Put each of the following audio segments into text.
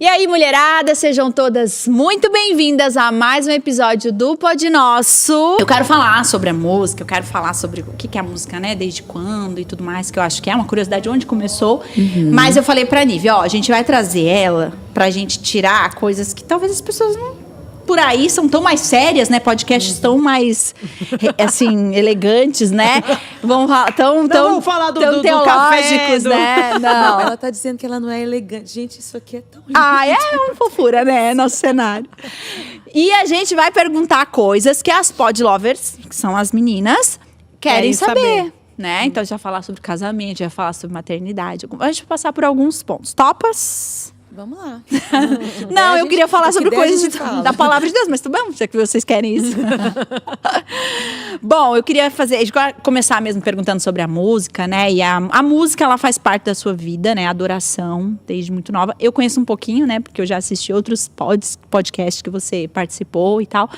E aí, mulherada, sejam todas muito bem-vindas a mais um episódio do Pod Nosso. Eu quero falar sobre a música, eu quero falar sobre o que é a música, né? Desde quando e tudo mais, que eu acho que é uma curiosidade onde começou. Mas eu falei pra Nive, ó, a gente vai trazer ela pra gente tirar coisas que talvez as pessoas não... por aí são tão mais sérias, né? Podcasts tão mais, assim, elegantes, né? Vamos falar do teológicos, café, né? Não. Ela tá dizendo que ela não é elegante. Gente, isso aqui é tão lindo. Ah, é uma fofura, né? Nosso cenário. E a gente vai perguntar coisas que as pod lovers, que são as meninas, querem saber. Né? Então, a gente vai falar sobre casamento, já vai falar sobre maternidade. A gente vai passar por alguns pontos. Topas? Vamos lá. Não, eu queria falar sobre coisas da palavra de Deus, mas tudo bem, já que vocês querem isso. Bom, eu queria começar mesmo perguntando sobre a música, né? E a música, ela faz parte da sua vida, né? A adoração, desde muito nova. Eu conheço um pouquinho, né? Porque eu já assisti outros podcasts que você participou e tal.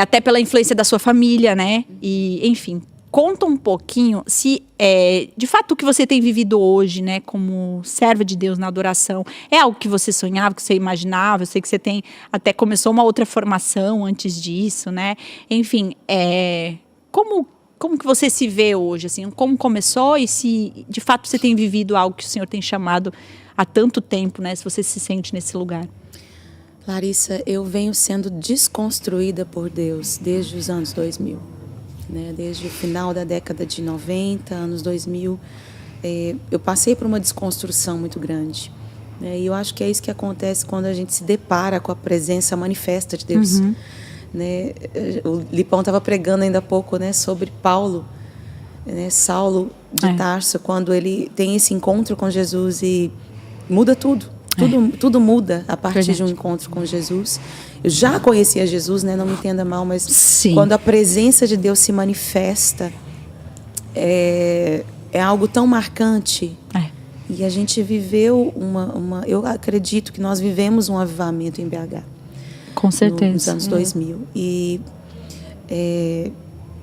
Até pela influência da sua família, né? E, enfim... Conta um pouquinho se, de fato, o que você tem vivido hoje, né, como serva de Deus na adoração, é algo que você sonhava, que você imaginava? Eu sei que você até começou uma outra formação antes disso, né? Enfim, como que você se vê hoje, assim? Como começou e se, de fato, você tem vivido algo que o Senhor tem chamado há tanto tempo, né? Se você se sente nesse lugar. Larissa, eu venho sendo desconstruída por Deus desde os anos 2000. Né, desde o final da década de 90, anos 2000, eu passei por uma desconstrução muito grande. Né, e eu acho que é isso que acontece quando a gente se depara com a presença manifesta de Deus. Né, o Lipão estava pregando ainda há pouco, né, sobre Paulo, né, Saulo de Tarso, quando ele tem esse encontro com Jesus e muda tudo. Tudo muda a partir de um encontro com Jesus. Eu já conhecia Jesus, né? Não me entenda mal, mas sim, quando a presença de Deus se manifesta, é algo tão marcante. E a gente viveu eu acredito que nós vivemos um avivamento em BH. Com certeza. Nos anos 2000. E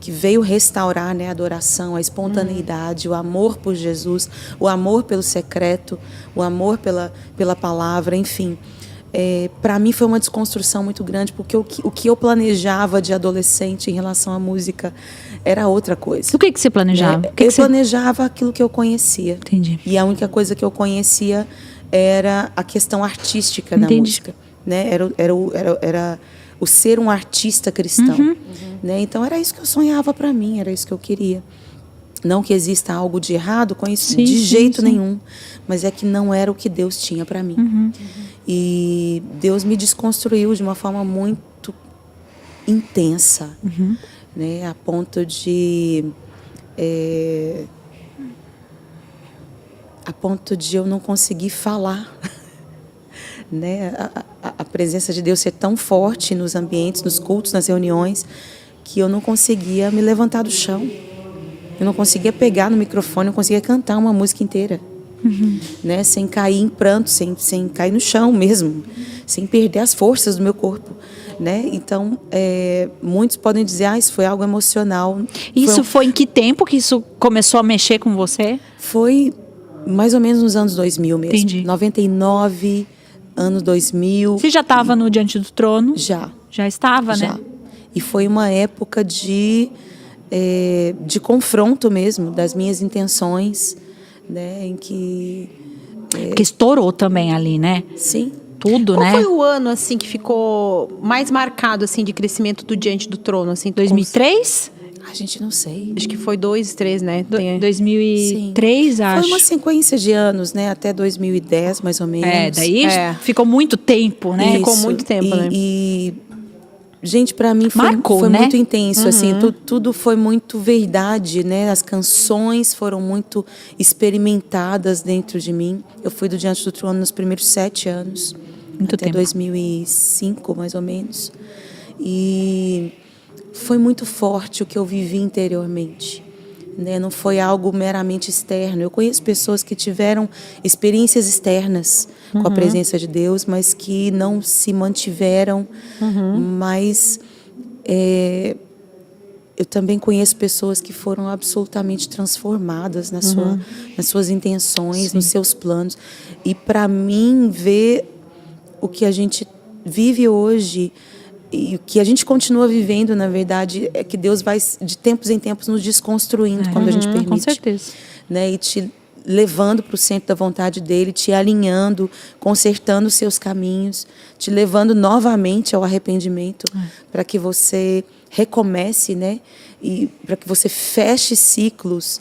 que veio restaurar, né, a adoração, a espontaneidade, o amor por Jesus, o amor pelo secreto, o amor pela palavra, enfim. Para mim foi uma desconstrução muito grande, porque o que eu planejava de adolescente em relação à música era outra coisa. O que você planejava? Eu planejava aquilo que eu conhecia. Entendi. E a única coisa que eu conhecia era a questão artística da música. Né? Era o ser um artista cristão. Né? Então era isso que eu sonhava para mim, era isso que eu queria. Não que exista algo de errado com isso, de jeito nenhum, mas é que não era o que Deus tinha para mim. E Deus me desconstruiu de uma forma muito intensa, né? A ponto de eu não conseguir falar. Né? A presença de Deus ser tão forte nos ambientes, nos cultos, nas reuniões, que eu não conseguia me levantar do chão. Eu não conseguia pegar no microfone, não conseguia cantar uma música inteira. Né? Sem cair em pranto, sem cair no chão mesmo, sem perder as forças do meu corpo. Né? Então, muitos podem dizer, isso foi algo emocional. Isso foi em que tempo que isso começou a mexer com você? Foi mais ou menos nos anos 2000 mesmo. Entendi. 99, ano 2000. Você já estava no Diante do Trono? Já. Já estava, Já. né? E foi uma época de confronto mesmo das minhas intenções, né? Em que... Porque estourou também ali, né? Sim. Tudo, Qual né? foi o ano, assim, que ficou mais marcado, assim, de crescimento do Diante do Trono, assim? 2003? A gente não sei. Acho que foi 2, 3, né? 2003, acho. Foi uma sequência de anos, né? Até 2010, mais ou menos. Daí ficou muito tempo, né? Isso. Ficou muito tempo, né? E gente, para mim foi né? muito intenso, assim, tudo foi muito verdade, né? As canções foram muito experimentadas dentro de mim. Eu fui do Diante do Trono nos primeiros 7 anos, muito até tempo. 2005, mais ou menos. E foi muito forte o que eu vivi interiormente. Né? Não foi algo meramente externo. Eu conheço pessoas que tiveram experiências externas com a presença de Deus, mas que não se mantiveram. Mas eu também conheço pessoas que foram absolutamente transformadas nas suas intenções, nos seus planos. E para mim ver o que a gente vive hoje e o que a gente continua vivendo, na verdade, é que Deus vai de tempos em tempos nos desconstruindo quando a gente permite. Com certeza. Né, e te levando para o centro da vontade dele, te alinhando, consertando os seus caminhos, te levando novamente ao arrependimento, para que você recomece, né? E para que você feche ciclos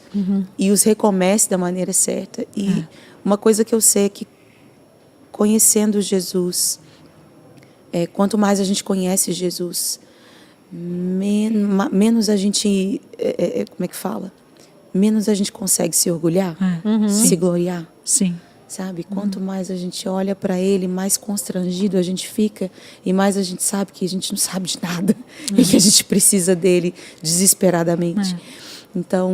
e os recomece da maneira certa. E uma coisa que eu sei é que, conhecendo Jesus, quanto mais a gente conhece Jesus, menos a gente, como é que fala? Menos a gente consegue se orgulhar, se gloriar. Sim. Sabe? Quanto mais a gente olha para ele, mais constrangido a gente fica e mais a gente sabe que a gente não sabe de nada e que a gente precisa dele desesperadamente. Então,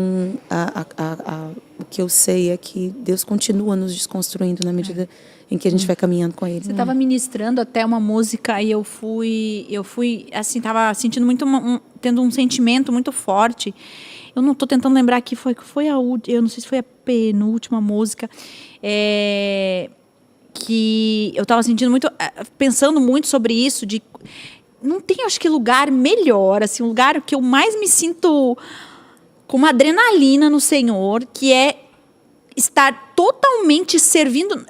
o que eu sei é que Deus continua nos desconstruindo na medida em que a gente vai caminhando com ele. Você estava ministrando até uma música e eu fui assim, estava sentindo muito, tendo um sentimento muito forte. Eu não estou tentando lembrar aqui, foi a última, eu não sei se foi a penúltima música, que eu estava sentindo muito, pensando muito sobre isso, de não tem, acho que, lugar melhor, assim, um lugar que eu mais me sinto com uma adrenalina no Senhor, que é estar totalmente servindo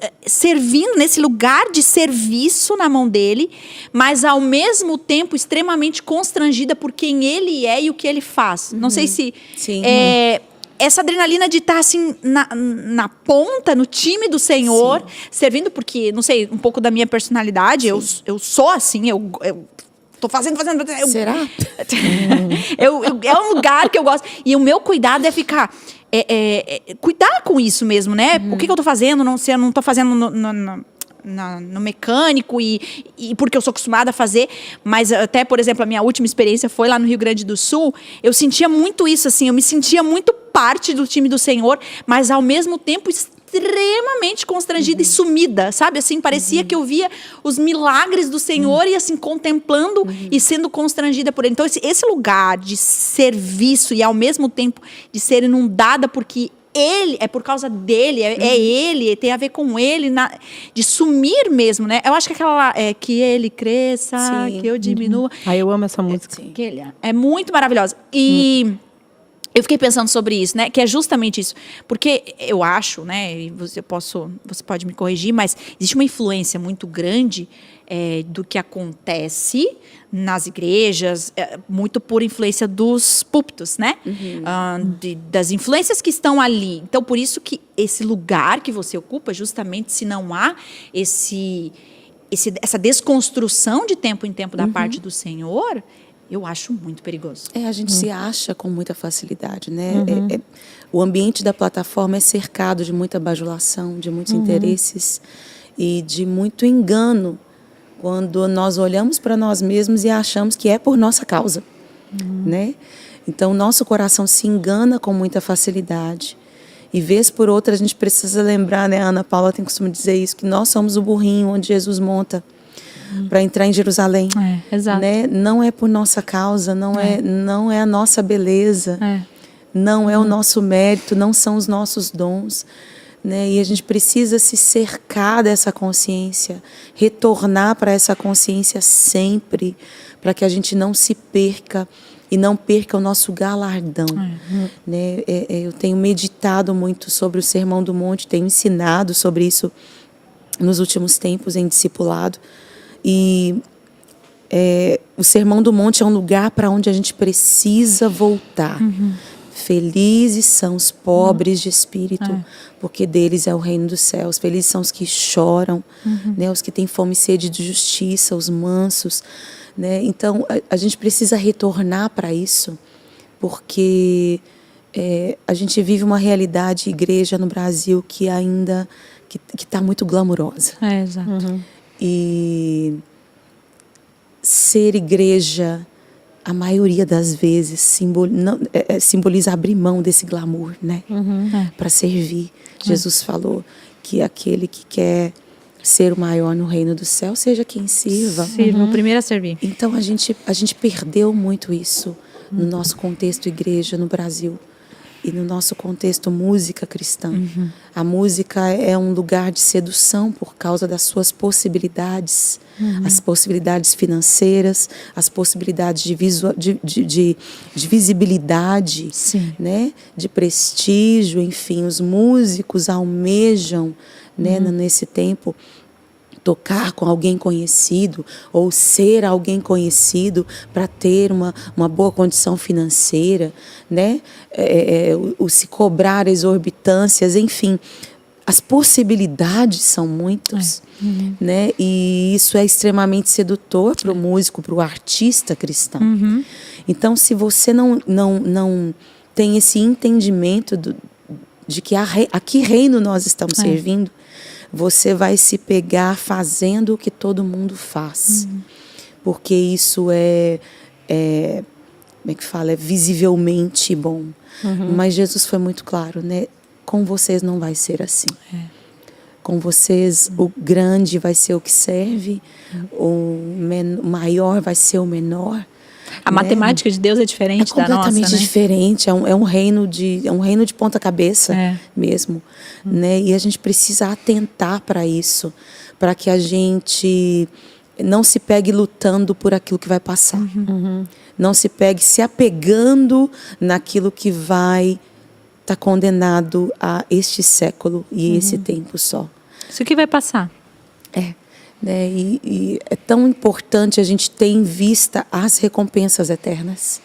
nesse lugar de serviço na mão dele, mas ao mesmo tempo extremamente constrangida por quem ele é e o que ele faz. Não sei se essa adrenalina de estar assim na ponta, no time do Senhor, servindo, porque, não sei, um pouco da minha personalidade, eu sou assim, eu tô fazendo. Será? É um lugar que eu gosto. E o meu cuidado é ficar. Cuidar com isso mesmo, né? O que eu tô fazendo? Se eu não tô fazendo no mecânico e porque eu sou acostumada a fazer. Mas até, por exemplo, a minha última experiência foi lá no Rio Grande do Sul. Eu sentia muito isso, assim. Eu me sentia muito parte do time do Senhor, mas ao mesmo tempo extremamente constrangida e sumida, sabe? Assim, parecia que eu via os milagres do Senhor e assim, contemplando e sendo constrangida por ele. Então, esse lugar de serviço e ao mesmo tempo de ser inundada porque ele, é por causa dele, ele, tem a ver com ele, de sumir mesmo, né? Eu acho que aquela que ele cresça, que eu diminua. Eu amo essa música. Que ele é muito maravilhosa. E eu fiquei pensando sobre isso, né? Que é justamente isso. Porque eu acho, né? E você pode me corrigir, mas existe uma influência muito grande do que acontece nas igrejas, muito por influência dos púlpitos, né? Das influências que estão ali. Então, por isso que esse lugar que você ocupa, justamente se não há essa desconstrução de tempo em tempo da parte do Senhor, eu acho muito perigoso. A gente se acha com muita facilidade, né? O ambiente da plataforma é cercado de muita bajulação, de muitos interesses e de muito engano quando nós olhamos para nós mesmos e achamos que é por nossa causa, né? Então, nosso coração se engana com muita facilidade. E vez por outra a gente precisa lembrar, né? A Ana Paula tem costume dizer isso, que nós somos o burrinho onde Jesus monta para entrar em Jerusalém, exato. Né? Não é por nossa causa, não é a nossa beleza, não é o nosso mérito, não são os nossos dons, né? E a gente precisa se cercar dessa consciência, retornar para essa consciência sempre, para que a gente não se perca e não perca o nosso galardão, né? Eu tenho meditado muito sobre o Sermão do Monte, tenho ensinado sobre isso nos últimos tempos em discipulado. E o Sermão do Monte é um lugar para onde a gente precisa voltar. Felizes são os pobres de espírito, porque deles é o reino dos céus. Felizes são os que choram, né? Os que têm fome e sede de justiça, os mansos, né? Então, a gente precisa retornar para isso, porque a gente vive uma realidade, igreja no Brasil, que ainda está muito glamurosa. Exato. E ser igreja, a maioria das vezes, simboliza abrir mão desse glamour, né? Para servir. Jesus falou que aquele que quer ser o maior no reino do céu, seja quem sirva. Sirva, o primeiro a servir. Então, a gente perdeu muito isso no nosso contexto igreja no Brasil. E no nosso contexto, música cristã. A música é um lugar de sedução por causa das suas possibilidades. As possibilidades financeiras, as possibilidades de visibilidade, né? De prestígio, enfim. Os músicos almejam, né, nesse tempo, tocar com alguém conhecido ou ser alguém conhecido para ter uma boa condição financeira, né? O se cobrar exorbitâncias, enfim. As possibilidades são muitas, né? E isso é extremamente sedutor para o músico, para o artista cristão. Então, se você não tem esse entendimento de que a que reino nós estamos servindo, você vai se pegar fazendo o que todo mundo faz. Porque isso como é que fala? É visivelmente bom. Mas Jesus foi muito claro, né? Com vocês não vai ser assim. Com vocês, o grande vai ser o que serve, o maior vai ser o menor. A matemática de Deus é diferente da nossa, né? É completamente diferente. É um reino de ponta cabeça mesmo, né? E a gente precisa atentar para isso, para que a gente não se pegue lutando por aquilo que vai passar, não se pegue se apegando naquilo que vai estar condenado a este século e esse tempo só. Isso que vai passar. Né? E é tão importante a gente ter em vista as recompensas eternas.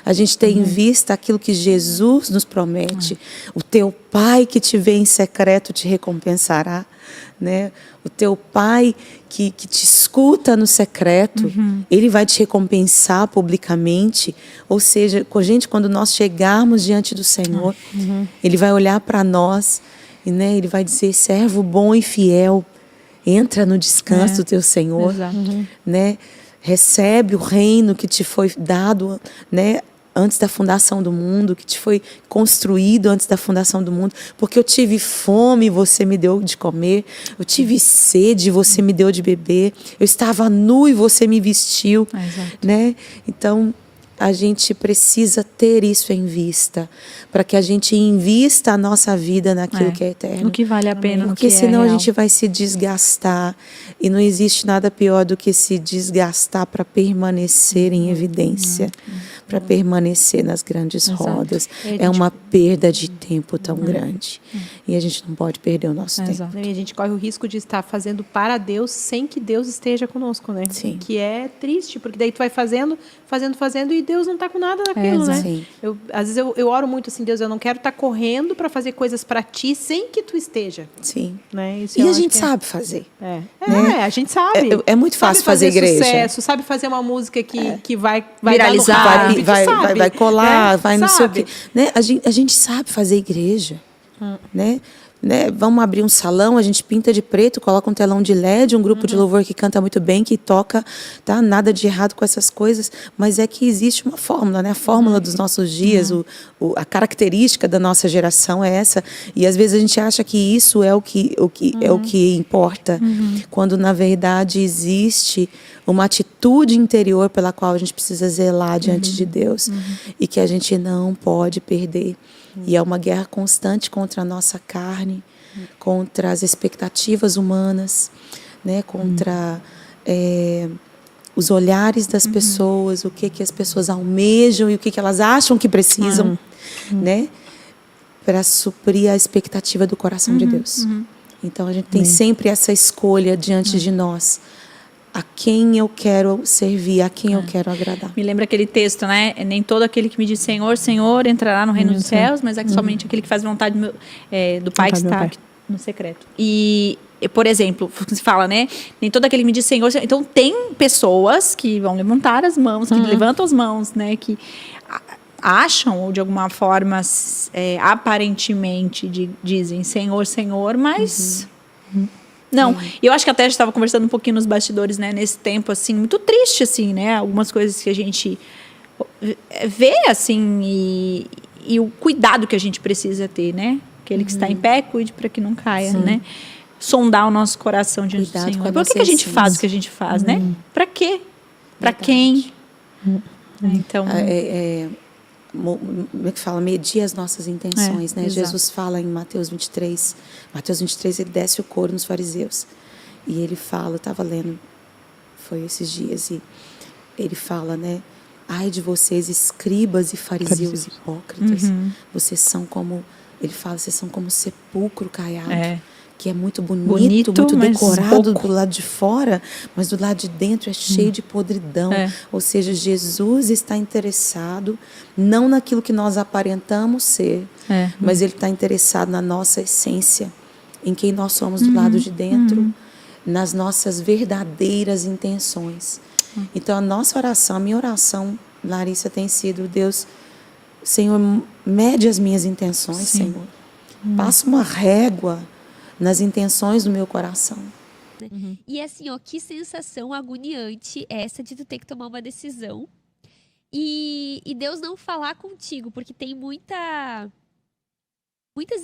A gente ter em vista aquilo que Jesus nos promete. O teu Pai que te vê em secreto te recompensará. Né? O teu Pai que te escuta no secreto, Ele vai te recompensar publicamente. Ou seja, quando nós chegarmos diante do Senhor, Ele vai olhar para nós e, né, Ele vai dizer: servo bom e fiel, entra no descanso do teu Senhor, né? Recebe o reino que te foi dado, né, antes da fundação do mundo, que te foi construído antes da fundação do mundo, porque eu tive fome e você me deu de comer, eu tive sede e você me deu de beber, eu estava nu e você me vestiu, né? Então, a gente precisa ter isso em vista, para que a gente invista a nossa vida naquilo que é eterno. No que vale a pena, porque senão a gente vai se desgastar, e não existe nada pior do que se desgastar para permanecer em evidência, para permanecer nas grandes rodas. É uma perda de tempo tão grande, e a gente não pode perder o nosso tempo. E a gente corre o risco de estar fazendo para Deus sem que Deus esteja conosco, né? Sim. Que é triste, porque daí tu vai fazendo e Deus não está com nada naquilo, né? Sim. Às vezes eu oro muito assim: Deus, eu não quero estar correndo para fazer coisas para ti sem que tu esteja. Sim. Né? Isso E a gente sabe fazer. A gente sabe. É muito fácil fazer igreja. Sucesso, sabe fazer uma música que vai viralizar, vai colar, né? vai não sei o quê. Né? A gente sabe fazer igreja. Né? Vamos abrir um salão, a gente pinta de preto, coloca um telão de LED, um grupo de louvor que canta muito bem, que toca, tá? Nada de errado com essas coisas, mas é que existe uma fórmula, né? A fórmula dos nossos dias, a característica da nossa geração é essa, e às vezes a gente acha que isso é o que importa, quando na verdade existe uma atitude interior pela qual a gente precisa zelar diante de Deus, e que a gente não pode perder. E é uma guerra constante contra a nossa carne, contra as expectativas humanas, né? Contra os olhares das pessoas, o que as pessoas almejam e o que elas acham que precisam, né? Para suprir a expectativa do coração de Deus. Então a gente tem sempre essa escolha diante de nós. A quem eu quero servir, a quem eu quero agradar. Me lembra aquele texto, né? Nem todo aquele que me diz Senhor, Senhor entrará no reino dos céus, mas é somente aquele que faz vontade do Pai que está no secreto. E, por exemplo, se fala, né? Nem todo aquele que me diz Senhor, Senhor. Então tem pessoas que vão levantar as mãos, que levantam as mãos, né? Que acham, ou de alguma forma, aparentemente dizem Senhor, Senhor, mas... Não, eu acho que até a gente estava conversando um pouquinho nos bastidores, né? Nesse tempo, assim, muito triste, assim, né? Algumas coisas que a gente vê, assim, e o cuidado que a gente precisa ter, né? Aquele que está em pé, cuide para que não caia, né? Sondar o nosso coração diante do Senhor. Por que a gente faz o que a gente faz, né? Para quê? Para quem? Então... como é que fala? Medir as nossas intenções, né? Exato. Jesus fala em Mateus 23. Mateus 23, ele desce o couro nos fariseus. E ele fala, eu estava lendo, foi esses dias, e ele fala, né? Ai de vocês, escribas e fariseus hipócritas. Vocês são como, ele fala, vocês são como sepulcro caiado. Que é muito bonito, muito decorado do lado de fora, mas do lado de dentro é cheio de podridão. Ou seja, Jesus está interessado não naquilo que nós aparentamos ser, mas Ele está interessado na nossa essência, em quem nós somos do lado de dentro, nas nossas verdadeiras intenções. Então, a nossa oração, a minha oração, Larissa, tem sido: Deus, Senhor, mede as minhas intenções, Senhor. Passa uma régua nas intenções do meu coração. E assim, ó, que sensação agoniante essa de tu ter que tomar uma decisão e Deus não falar contigo, porque tem muitas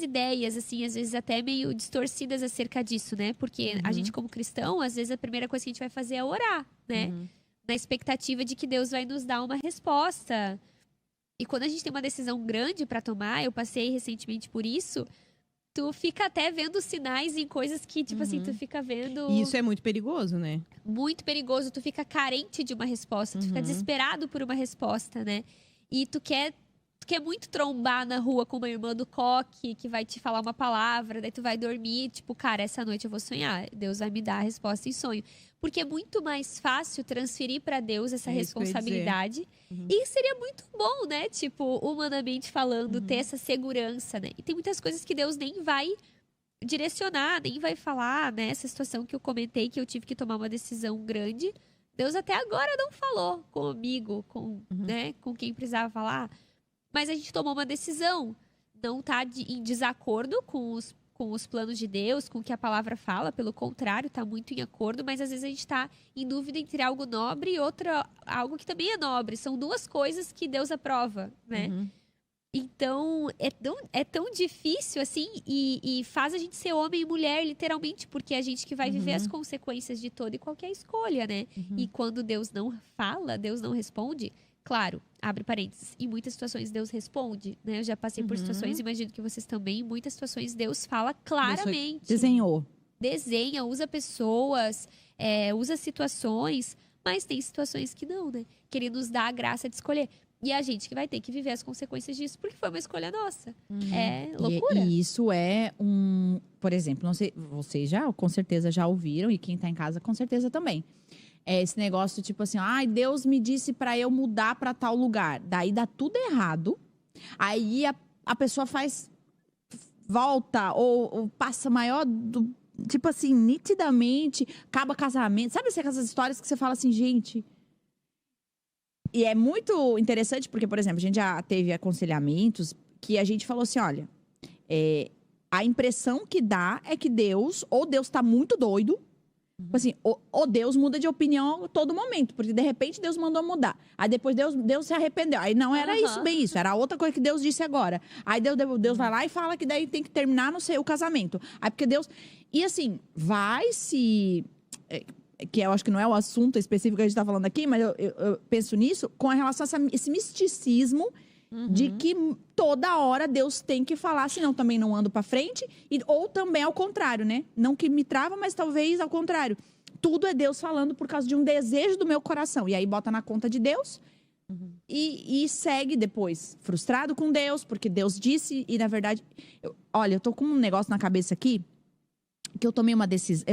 ideias, assim, às vezes até meio distorcidas acerca disso, né? Porque a gente, como cristão, às vezes a primeira coisa que a gente vai fazer é orar, né? Na expectativa de que Deus vai nos dar uma resposta. E quando a gente tem uma decisão grande para tomar, eu passei recentemente por isso, tu fica até vendo sinais em coisas que, tipo assim, tu fica vendo... E isso é muito perigoso, né? Muito perigoso. Tu fica carente de uma resposta. Tu fica desesperado por uma resposta, né? E tu quer muito trombar na rua com uma irmã do coque que vai te falar uma palavra, daí tu vai dormir, tipo, cara, essa noite eu vou sonhar. Deus vai me dar a resposta em sonho. Porque é muito mais fácil transferir para Deus essa responsabilidade. E seria muito bom, né? Tipo, humanamente falando, ter essa segurança, né? E tem muitas coisas que Deus nem vai direcionar, nem vai falar, né? Essa situação que eu comentei, que eu tive que tomar uma decisão grande. Deus até agora não falou comigo, né? Com quem precisava falar. Mas a gente tomou uma decisão. Não tá em desacordo com os planos de Deus, com o que a palavra fala. Pelo contrário, tá muito em acordo. Mas às vezes a gente tá em dúvida entre algo nobre e algo que também é nobre. São duas coisas que Deus aprova, né? Então, é tão difícil, assim, e faz a gente ser homem e mulher, literalmente, porque é a gente que vai viver as consequências de toda e qualquer escolha, né? E quando Deus não fala, Deus não responde, claro, abre parênteses, em muitas situações Deus responde, né? Eu já passei por situações, imagino que vocês também, em muitas situações Deus fala claramente. Desenha, usa pessoas, usa situações, mas tem situações que não, né? Que Ele nos dá a graça de escolher. E a gente que vai ter que viver as consequências disso, porque foi uma escolha nossa. É loucura. E isso é por exemplo, não sei, vocês já, com certeza já ouviram, e quem tá em casa com certeza também. É esse negócio tipo assim, ai, Deus me disse pra eu mudar pra tal lugar. Daí dá tudo errado. Aí a pessoa volta ou passa maior tipo assim, nitidamente, acaba casamento. Sabe essas histórias que você fala assim, gente... E é muito interessante porque, por exemplo, a gente já teve aconselhamentos que a gente falou assim, olha, a impressão que dá é que Deus tá muito doido, assim, ou Deus muda de opinião a todo momento, porque de repente Deus mandou mudar. Aí depois Deus se arrependeu. Aí não era isso, bem isso, era outra coisa que Deus disse agora. Aí Deus vai lá e fala que daí tem que terminar, não sei, o casamento. Aí porque Deus... E assim, que eu acho que não é o assunto específico que a gente está falando aqui, mas eu penso nisso com relação a esse misticismo de que toda hora Deus tem que falar, senão também não ando para frente, ou também ao contrário, né? Não que me trava, mas talvez ao contrário. Tudo é Deus falando por causa de um desejo do meu coração. E aí bota na conta de Deus e segue depois, frustrado com Deus, porque Deus disse e na verdade... Olha, eu tô com um negócio na cabeça aqui, que eu tomei uma decisão...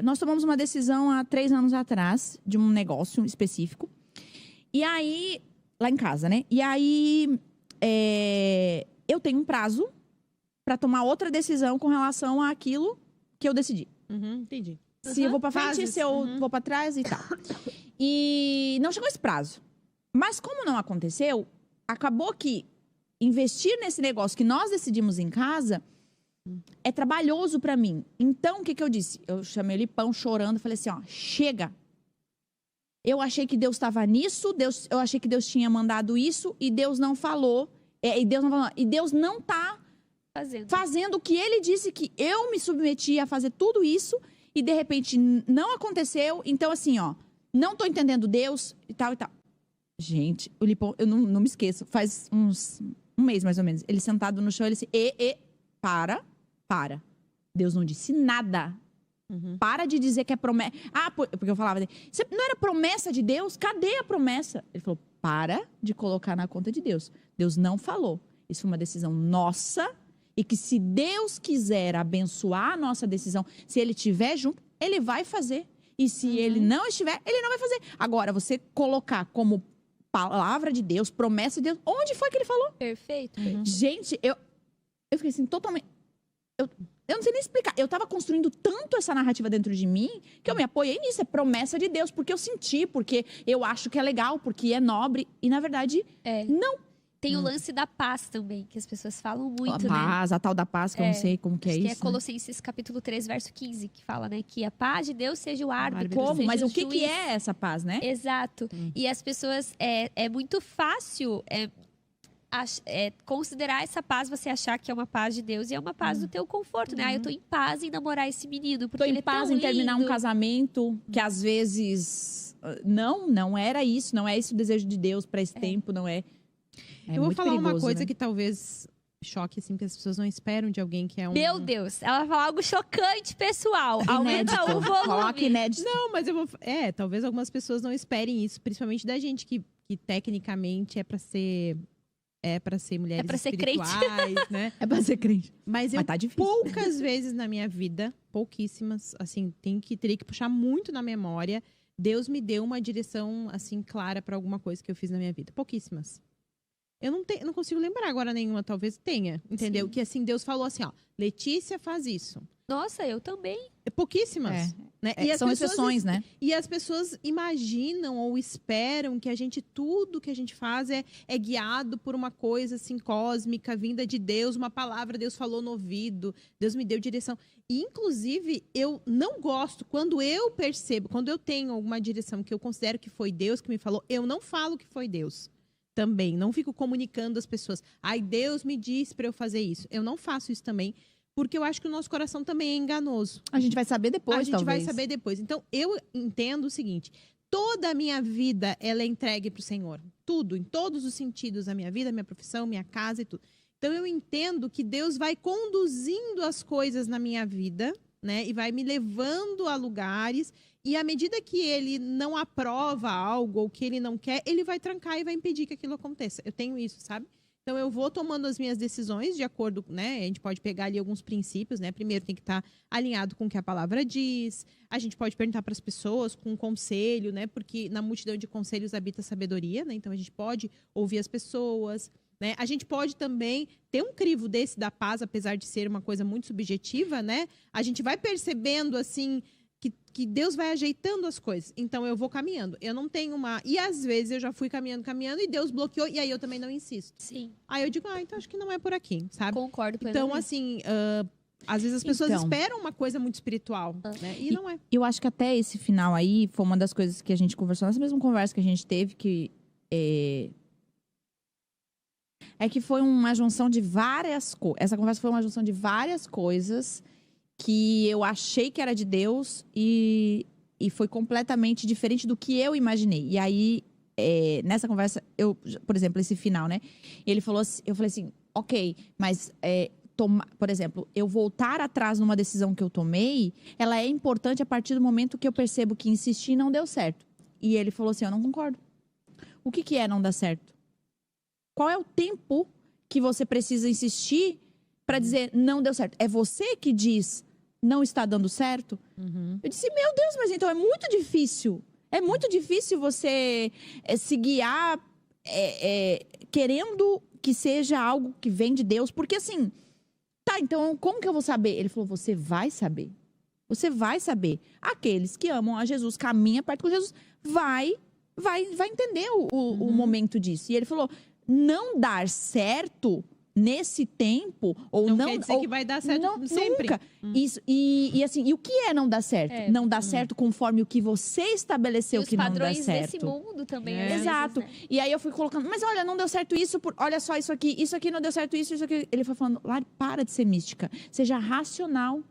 nós tomamos uma decisão há 3 anos atrás, de um negócio específico. E aí, lá em casa, né? E aí, eu tenho um prazo para tomar outra decisão com relação àquilo que eu decidi. Entendi. Se eu vou pra frente, se eu vou pra trás e tal. E não chegou esse prazo. Mas como não aconteceu, acabou que investir nesse negócio que nós decidimos em casa... é trabalhoso pra mim. Então, o que eu disse? Eu chamei o Lipão chorando, falei assim, ó, chega. Eu achei que Deus estava nisso, eu achei que Deus tinha mandado isso, e Deus não falou. E Deus não tá fazendo o que Ele disse que eu me submeti a fazer tudo isso, e de repente não aconteceu. Então, assim, ó, não tô entendendo Deus, e tal, e tal. Gente, o Lipão, eu não me esqueço. Faz um mês, mais ou menos. Ele sentado no chão, ele assim, para. Deus não disse nada. Para de dizer que é promessa. Porque eu falava, não era promessa de Deus? Cadê a promessa? Ele falou, para de colocar na conta de Deus. Deus não falou. Isso foi uma decisão nossa. E que se Deus quiser abençoar a nossa decisão, se Ele estiver junto, Ele vai fazer. E se Ele não estiver, Ele não vai fazer. Agora, você colocar como palavra de Deus, promessa de Deus, onde foi que Ele falou? Perfeito. Gente, eu fiquei assim, totalmente... Eu não sei nem explicar. Eu tava construindo tanto essa narrativa dentro de mim que eu me apoiei nisso. É promessa de Deus, porque eu senti, porque eu acho que é legal, porque é nobre. E, na verdade, não. Tem o lance da paz também, que as pessoas falam muito, A paz, né? a tal da paz, que eu não sei como que é Acho isso. que é Colossenses capítulo 3, verso 15, que fala, né? Que a paz de Deus seja o árbitro, Como? seja Mas o que juiz. é essa paz, né? Exato. E as pessoas... É muito fácil... considerar essa paz, você achar que é uma paz de Deus e é uma paz do teu conforto, né? Eu tô em paz em namorar esse menino, porque Tô ele em é paz tão em terminar um lindo. casamento que às vezes... Não era isso. Não é esse o desejo de Deus pra esse tempo, não é. É Eu vou muito falar uma perigoso, coisa né? que talvez choque, assim, que as pessoas não esperam de alguém que é um... Meu Deus, ela vai falar algo chocante, pessoal. Aumenta Inédito. o volume. Coloca inédito. Não, mas eu vou... talvez algumas pessoas não esperem isso, principalmente da gente que tecnicamente é pra ser mulheres pra ser crente. espirituais, né? É pra ser crente. Mas eu tá difícil. poucas vezes na minha vida, pouquíssimas, assim, teria que puxar muito na memória, Deus me deu uma direção, assim, clara pra alguma coisa que eu fiz na minha vida. Pouquíssimas. Eu não consigo lembrar agora nenhuma, talvez tenha, entendeu? Sim. Que assim, Deus falou assim, ó, Letícia faz isso. Nossa, eu também. Pouquíssimas, né? É, E as são pessoas- exceções, né? E as pessoas imaginam ou esperam que tudo que a gente faz é guiado por uma coisa assim cósmica, vinda de Deus, uma palavra, Deus falou no ouvido, Deus me deu direção. E, inclusive, eu não gosto, quando eu percebo, quando eu tenho alguma direção que eu considero que foi Deus que me falou, eu não falo que foi Deus. Também, não fico comunicando às pessoas. Ai, Deus me disse para eu fazer isso. Eu não faço isso também, porque eu acho que o nosso coração também é enganoso. A gente vai saber depois, A gente talvez. vai saber depois. Então, eu entendo o seguinte: toda a minha vida ela é entregue para o Senhor. Tudo, em todos os sentidos, a minha vida, a minha profissão, minha casa e tudo. Então, eu entendo que Deus vai conduzindo as coisas na minha vida, né? E vai me levando a lugares. E à medida que ele não aprova algo ou que ele não quer, ele vai trancar e vai impedir que aquilo aconteça. Eu tenho isso, sabe? Então, eu vou tomando as minhas decisões de acordo, né? A gente pode pegar ali alguns princípios, né? Primeiro, tem que estar alinhado com o que a palavra diz. A gente pode perguntar para as pessoas com um conselho, né? Porque na multidão de conselhos habita a sabedoria, né? Então, a gente pode ouvir as pessoas, né? A gente pode também ter um crivo desse da paz, apesar de ser uma coisa muito subjetiva, né? A gente vai percebendo, assim... Que Deus vai ajeitando as coisas. Então, eu vou caminhando. Eu não tenho uma... E às vezes eu já fui caminhando, e Deus bloqueou, e aí eu também não insisto. Sim, Aí eu digo, então acho que não é por aqui, sabe? concordo Então, plenamente. assim, às vezes as pessoas Então. esperam uma coisa muito espiritual, né? E não é. Eu acho que até esse final aí foi uma das coisas que a gente conversou, nessa mesma conversa que a gente teve, que que foi uma junção de várias coisas. Essa conversa foi uma junção de várias coisas que eu achei que era de Deus e foi completamente diferente do que eu imaginei. E aí, nessa conversa, por exemplo, esse final, né? Ele falou assim, eu falei assim, ok, mas por exemplo, eu voltar atrás numa decisão que eu tomei, ela é importante a partir do momento que eu percebo que insistir não deu certo. E ele falou assim, eu não concordo. O que é não dar certo? Qual é o tempo que você precisa insistir para dizer não deu certo? É você que diz não está dando certo? Eu disse, meu Deus, mas então é muito difícil. É muito difícil você se guiar querendo que seja algo que vem de Deus. Porque assim, então como que eu vou saber? Ele falou, você vai saber. Você vai saber. Aqueles que amam a Jesus, caminham perto com Jesus, vai entender o momento disso. E ele falou, não dar certo nesse tempo, ou não... quer dizer que vai dar certo sempre. Nunca. Isso, e assim, e o que é não dar certo? Não dar certo conforme o que você estabeleceu E os que não dá padrões certo. desse mundo também. às vezes, Exato. né? E aí eu fui colocando, mas olha, não deu certo isso, olha só isso aqui não deu certo isso aqui. Ele foi falando, Lari, para de ser mística, seja racional.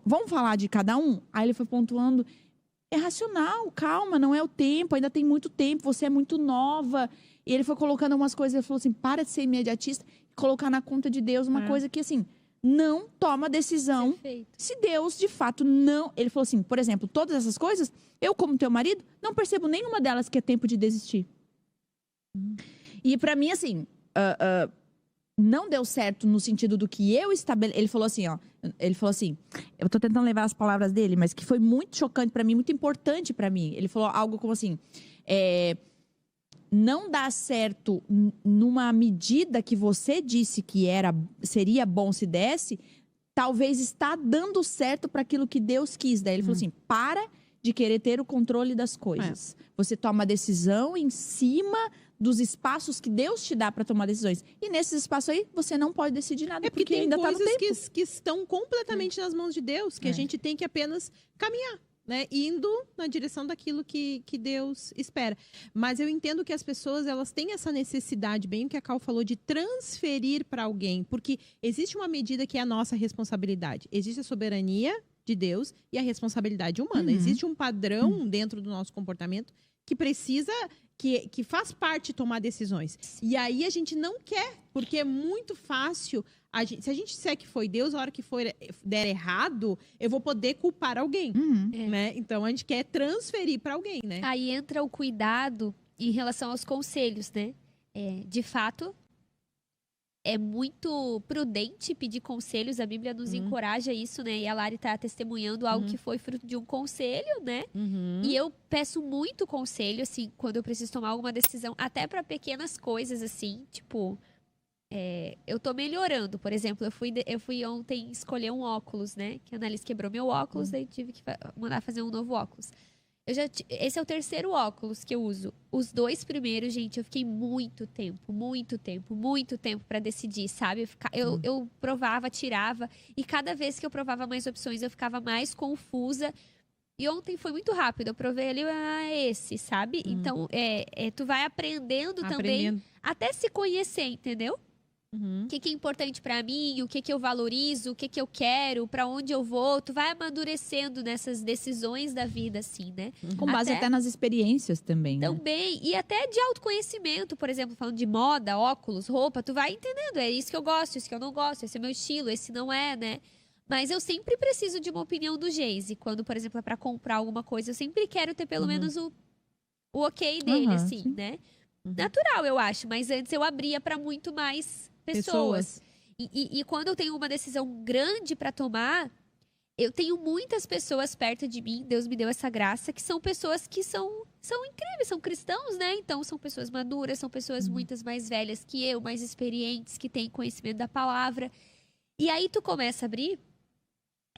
Vamos falar de cada um? Aí ele foi pontuando, é racional, calma, não é o tempo, ainda tem muito tempo, você é muito nova. E ele foi colocando umas coisas, ele falou assim, para de ser imediatista e colocar na conta de Deus uma coisa que, assim, não toma decisão. Perfeito. Se Deus, de fato, não... Ele falou assim, por exemplo, todas essas coisas, eu, como teu marido, não percebo nenhuma delas que é tempo de desistir. E pra mim, assim, não deu certo no sentido do que eu estabeleci. Ele falou assim, eu tô tentando levar as palavras dele, mas que foi muito chocante pra mim, muito importante pra mim. Ele falou algo como assim, não dá certo numa medida que você disse que seria bom se desse, talvez está dando certo para aquilo que Deus quis. Daí ele falou assim, para de querer ter o controle das coisas. Você toma decisão em cima dos espaços que Deus te dá para tomar decisões. E nesses espaços aí, você não pode decidir nada, porque tem ainda tá no coisas tempo. que estão completamente nas mãos de Deus, que a gente tem que apenas caminhar, né? Indo na direção daquilo que Deus espera. Mas eu entendo que as pessoas, elas têm essa necessidade, bem o que a Cal falou, de transferir para alguém, porque existe uma medida que é a nossa responsabilidade. Existe a soberania de Deus e a responsabilidade humana. Existe um padrão dentro do nosso comportamento que precisa... Que faz parte tomar decisões. E aí a gente não quer, porque é muito fácil. Se a gente disser que foi Deus, a hora que der errado, eu vou poder culpar alguém. Né? Então a gente quer transferir para alguém, né? Aí entra o cuidado em relação aos conselhos, né? De fato, é muito prudente pedir conselhos, a Bíblia nos encoraja isso, né? E a Lari tá testemunhando algo que foi fruto de um conselho, né? E eu peço muito conselho, assim, quando eu preciso tomar alguma decisão, até para pequenas coisas, assim, tipo... eu tô melhorando, por exemplo, eu fui ontem escolher um óculos, né? Que a Annalise quebrou meu óculos, daí tive que mandar fazer um novo óculos. Esse é o terceiro óculos que eu uso. Os 2 primeiros, gente, eu fiquei muito tempo pra decidir, sabe? Eu provava, tirava, e cada vez que eu provava mais opções, eu ficava mais confusa. E ontem foi muito rápido, eu provei ali, esse, sabe? Então, tu vai aprendendo também, até se conhecer, entendeu? O que é importante pra mim, o que eu valorizo, o que eu quero, pra onde eu vou. Tu vai amadurecendo nessas decisões da vida, assim, né? Com base até nas experiências também, né? Também, e até de autoconhecimento, por exemplo, falando de moda, óculos, roupa, tu vai entendendo, é isso que eu gosto, isso que eu não gosto, esse é meu estilo, esse não é, né? Mas eu sempre preciso de uma opinião do Geise. Quando, por exemplo, é pra comprar alguma coisa, eu sempre quero ter pelo menos o ok dele, assim, sim. né? Natural, eu acho, mas antes eu abria pra muito mais pessoas. E quando eu tenho uma decisão grande pra tomar, eu tenho muitas pessoas perto de mim, Deus me deu essa graça, que são pessoas que são incríveis, são cristãos, né? Então são pessoas maduras, são pessoas muitas mais velhas que eu, mais experientes, que têm conhecimento da palavra. E aí tu começa a abrir,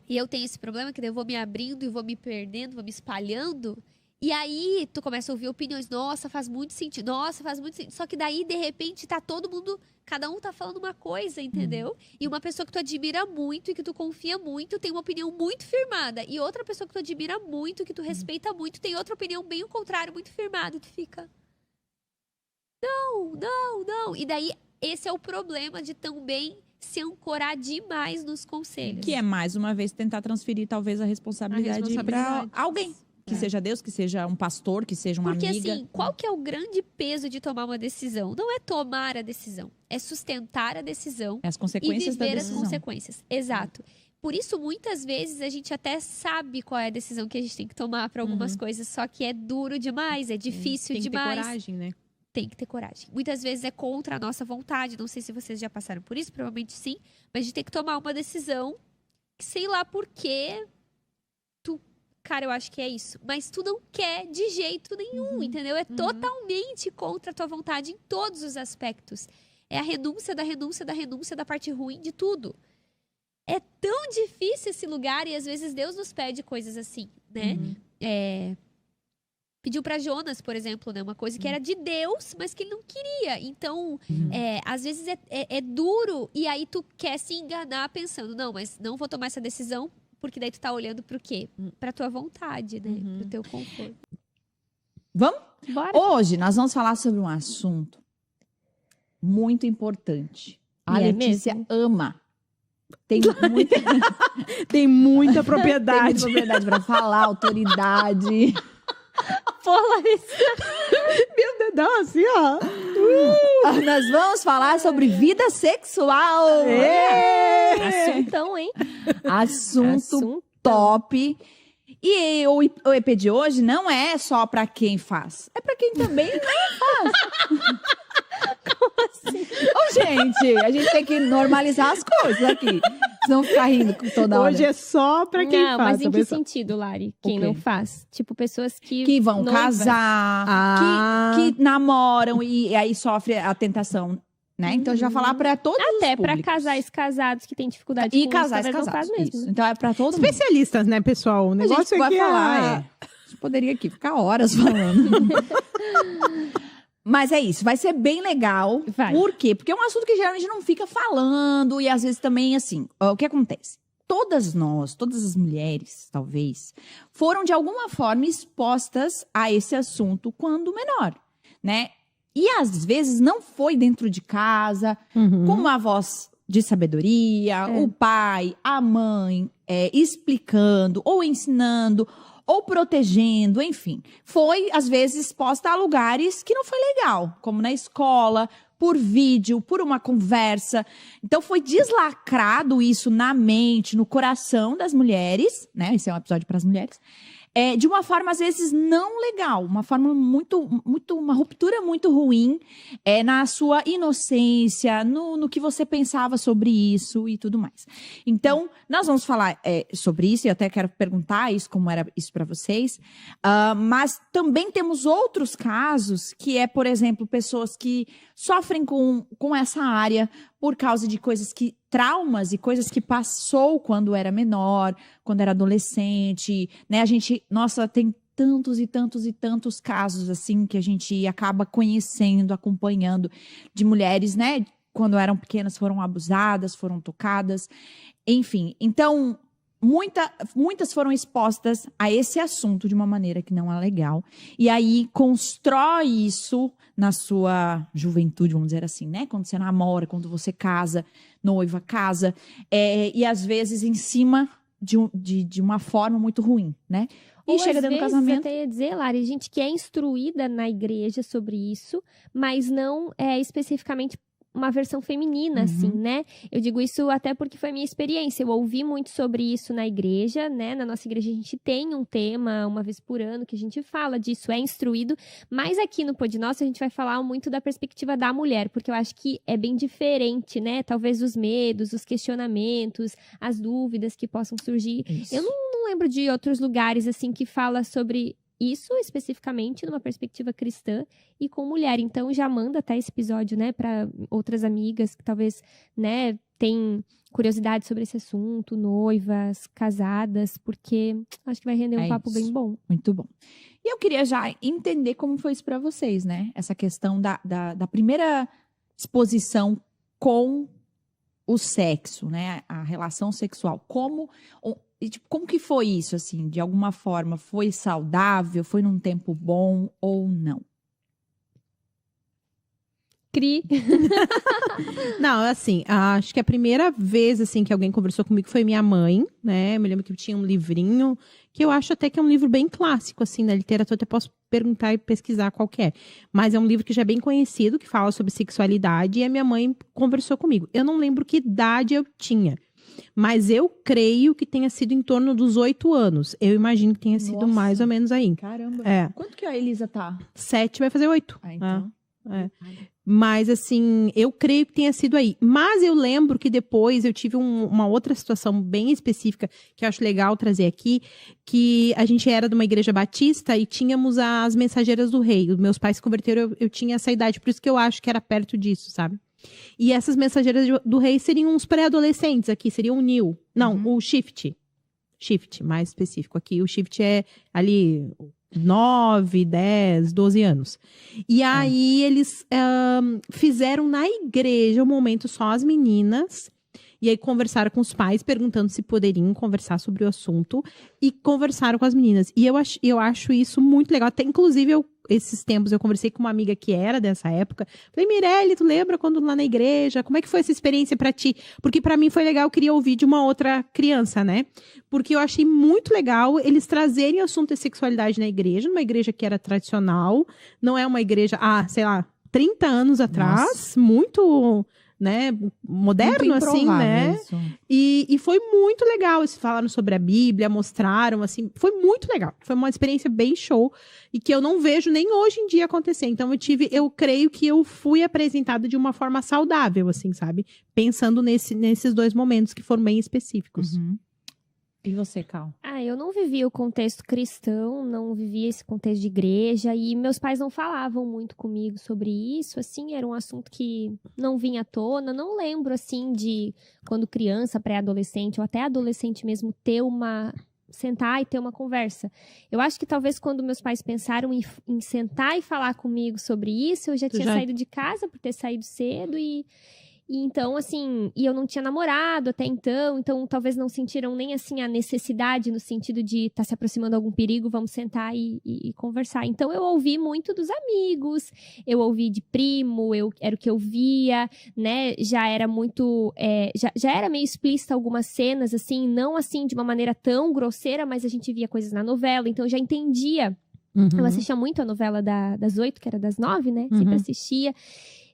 e eu tenho esse problema que daí eu vou me abrindo e vou me perdendo, vou me espalhando. E aí, tu começa a ouvir opiniões. Nossa, faz muito sentido. Nossa, faz muito sentido. Só que daí, de repente, tá todo mundo... Cada um tá falando uma coisa, entendeu? E uma pessoa que tu admira muito e que tu confia muito tem uma opinião muito firmada. E outra pessoa que tu admira muito, que tu respeita muito, tem outra opinião bem o contrário, muito firmada. E tu fica... Não. E daí, esse é o problema de também se ancorar demais nos conselhos. Que é, mais uma vez, tentar transferir, talvez, a responsabilidade para alguém. Que seja Deus, que seja um pastor, que seja uma amiga. Porque assim, qual que é o grande peso de tomar uma decisão? Não é tomar a decisão, é sustentar a decisão As consequências e da viver as decisão. consequências. Exato. Por isso, muitas vezes, a gente até sabe qual é a decisão que a gente tem que tomar para algumas coisas, só que é duro demais, é difícil demais. Tem que ter coragem, né? Tem que ter coragem. Muitas vezes é contra a nossa vontade, não sei se vocês já passaram por isso, provavelmente sim, mas a gente tem que tomar uma decisão que sei lá por quê... Cara, eu acho que é isso. Mas tu não quer de jeito nenhum, entendeu? É totalmente contra a tua vontade em todos os aspectos. É a renúncia da renúncia da renúncia da parte ruim de tudo. É tão difícil esse lugar e às vezes Deus nos pede coisas assim, né? Pediu pra Jonas, por exemplo, né? Uma coisa que era de Deus, mas que ele não queria. Então, às vezes é duro e aí tu quer se enganar pensando, não, mas não vou tomar essa decisão. Porque daí tu tá olhando pro quê? Pra tua vontade, né? Pro teu conforto. Vamos? Bora. Hoje nós vamos falar sobre um assunto muito importante. A E é Letícia mesmo? ama Tem muita, Tem muita tem propriedade. muita propriedade pra falar, autoridade. Pô, Larissa. Meu dedão assim, ó. Nós vamos falar sobre vida sexual. Assuntão, hein? Assunto top. E o EP de hoje não é só pra quem faz, é pra quem também não faz. Como assim? Ô, gente, a gente tem que normalizar as coisas aqui. Não ficar rindo toda hora. Hoje é só pra quem Não, faz. mas em que pessoal. sentido, Lari? Quem quê? não faz? Tipo, pessoas Que vão noivas. casar, Ah. que namoram e aí sofre a tentação, né? Então a gente vai falar pra todos Até os pra públicos. casais casados que têm dificuldade E com casais isso, talvez não casados, faz mesmo. isso. né? Então é pra todo mundo. Especialistas, né, pessoal? O A negócio gente vai aqui falar, A gente poderia aqui ficar horas falando. Mas é isso, vai ser bem legal. Vai. Por quê? Porque é um assunto que geralmente não fica falando e às vezes também, assim, o que acontece? Todas nós, todas as mulheres, talvez, foram de alguma forma expostas a esse assunto quando menor, né? E às vezes não foi dentro de casa, Uhum. com uma voz de sabedoria, o pai, a mãe, explicando ou ensinando ou protegendo, enfim. Foi, às vezes, exposta a lugares que não foi legal, como na escola, por vídeo, por uma conversa. Então, foi deslacrado isso na mente, no coração das mulheres, né? Esse é um episódio para as mulheres. De uma forma, às vezes, não legal. Uma forma uma ruptura muito ruim na sua inocência, no que você pensava sobre isso e tudo mais. Então, nós vamos falar sobre isso, e eu até quero perguntar isso, como era isso para vocês. Mas também temos outros casos, que por exemplo, pessoas que sofrem com essa área por causa de traumas e coisas que passou quando era menor, quando era adolescente, né? A gente, nossa, tem tantos e tantos e tantos casos, assim, que a gente acaba conhecendo, acompanhando, de mulheres, né? Quando eram pequenas foram abusadas, foram tocadas, enfim. Então, muitas foram expostas a esse assunto de uma maneira que não é legal. E aí, constrói isso na sua juventude, vamos dizer assim, né? Quando você namora, quando você casa, noiva, casa. E às vezes em cima de uma forma muito ruim, né? E Ou chega às dentro do vezes, casamento. até ia dizer, Lari, gente que é instruída na igreja sobre isso, mas não é especificamente uma versão feminina, assim, né? Eu digo isso até porque foi a minha experiência. Eu ouvi muito sobre isso na igreja, né? Na nossa igreja a gente tem um tema, uma vez por ano, que a gente fala disso, é instruído. Mas aqui no Pod Nosso a gente vai falar muito da perspectiva da mulher, porque eu acho que é bem diferente, né? Talvez os medos, os questionamentos, as dúvidas que possam surgir. Isso. Eu não lembro de outros lugares, assim, que fala sobre isso especificamente numa perspectiva cristã e com mulher. Então já manda até esse episódio, né, para outras amigas que talvez, né, tem curiosidade sobre esse assunto, noivas, casadas, porque acho que vai render um papo isso. bem bom. Muito bom. E eu queria já entender como foi isso para vocês, né? Essa questão da primeira exposição com o sexo, né? A relação sexual. Como que foi isso, assim? De alguma forma, foi saudável? Foi num tempo bom ou não? Cri. Não, assim, acho que a primeira vez, assim, que alguém conversou comigo foi minha mãe, né? Eu me lembro que tinha um livrinho, que eu acho até que é um livro bem clássico, assim, da literatura, até posso perguntar e pesquisar qual que é. Mas é um livro que já é bem conhecido, que fala sobre sexualidade, e a minha mãe conversou comigo. Eu não lembro que idade eu tinha, mas eu creio que tenha sido em torno dos 8 anos. Eu imagino que tenha sido Nossa. mais ou menos aí. Caramba. É. Quanto que a Elisa tá? 7 vai fazer 8. Ah, então. Mas, assim, eu creio que tenha sido aí. Mas eu lembro que depois eu tive uma outra situação bem específica que eu acho legal trazer aqui, que a gente era de uma igreja batista e tínhamos as mensageiras do rei. Os meus pais se converteram, eu tinha essa idade, por isso que eu acho que era perto disso, sabe? E essas mensageiras do rei seriam uns pré-adolescentes aqui, seriam o New. Não, o Shift. Shift, mais específico aqui. O Shift é ali 9, 10, 12 anos. E aí eles fizeram na igreja um momento só as meninas. E aí conversaram com os pais, perguntando se poderiam conversar sobre o assunto. E conversaram com as meninas. E eu acho isso muito legal. Até, inclusive, esses tempos eu conversei com uma amiga que era dessa época. Falei, Mirelle, tu lembra quando lá na igreja? Como é que foi essa experiência pra ti? Porque pra mim foi legal, eu queria ouvir de uma outra criança, né? Porque eu achei muito legal eles trazerem o assunto de sexualidade na igreja, numa igreja que era tradicional, não é uma igreja, sei lá, 30 anos atrás, muito, né, moderno, Muito assim, né? isso. E foi muito legal. Eles falaram sobre a Bíblia, mostraram, assim, foi muito legal. Foi uma experiência bem show e que eu não vejo nem hoje em dia acontecer. Então eu creio que eu fui apresentada de uma forma saudável, assim, sabe? Pensando nesses dois momentos que foram bem específicos. Uhum. E você, Cal? Eu não vivi o contexto cristão, não vivi esse contexto de igreja, e meus pais não falavam muito comigo sobre isso, assim, era um assunto que não vinha à tona, não lembro, assim, de quando criança, pré-adolescente, ou até adolescente mesmo, sentar e ter uma conversa. Eu acho que talvez quando meus pais pensaram em sentar e falar comigo sobre isso, eu já tinha saído de casa por ter saído cedo e então, assim, e eu não tinha namorado até então talvez não sentiram nem, assim, a necessidade no sentido de estar se aproximando de algum perigo, vamos sentar e conversar. Então, eu ouvi muito dos amigos, eu ouvi de primo, era o que eu via, né, já era muito, já era meio explícita algumas cenas, assim, não, assim, de uma maneira tão grosseira, mas a gente via coisas na novela, então eu já entendia. Eu assistia muito a novela das 8, que era das 9, né, sempre assistia.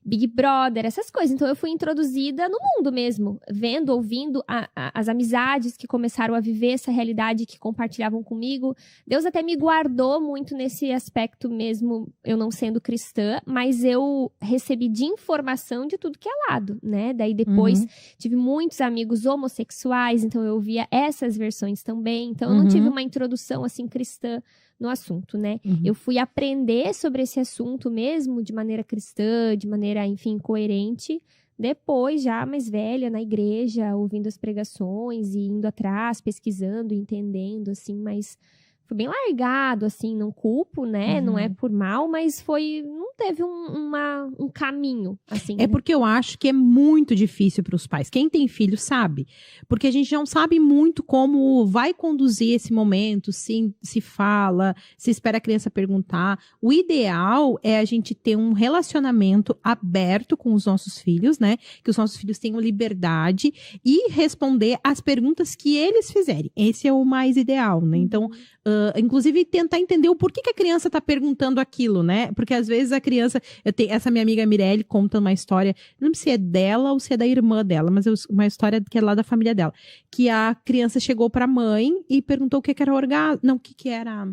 Big Brother, essas coisas. Então, eu fui introduzida no mundo mesmo, vendo, ouvindo as amizades que começaram a viver essa realidade, que compartilhavam comigo. Deus até me guardou muito nesse aspecto mesmo, eu não sendo cristã, mas eu recebi de informação de tudo que é lado, né? Daí, depois, tive muitos amigos homossexuais, então eu via essas versões também. Então, eu não tive uma introdução, assim, cristã no assunto, né? Eu fui aprender sobre esse assunto mesmo, de maneira cristã, de maneira, enfim, coerente, depois, já mais velha, na igreja, ouvindo as pregações e indo atrás, pesquisando, entendendo, assim, mas foi bem largado, assim, não culpo, né? Não é por mal, mas não teve um caminho, assim. É porque eu acho que é muito difícil para os pais. Quem tem filho sabe. Porque a gente não sabe muito como vai conduzir esse momento, se fala, se espera a criança perguntar. O ideal é a gente ter um relacionamento aberto com os nossos filhos, né? Que os nossos filhos tenham liberdade e responder as perguntas que eles fizerem. Esse é o mais ideal, né? Então, inclusive, tentar entender o porquê que a criança está perguntando aquilo, né? Porque às vezes a criança... essa minha amiga Mirelle conta uma história, não lembro se é dela ou se é da irmã dela, mas uma história que é lá da família dela. Que a criança chegou para a mãe e perguntou o que era orgasmo. Não, o que era...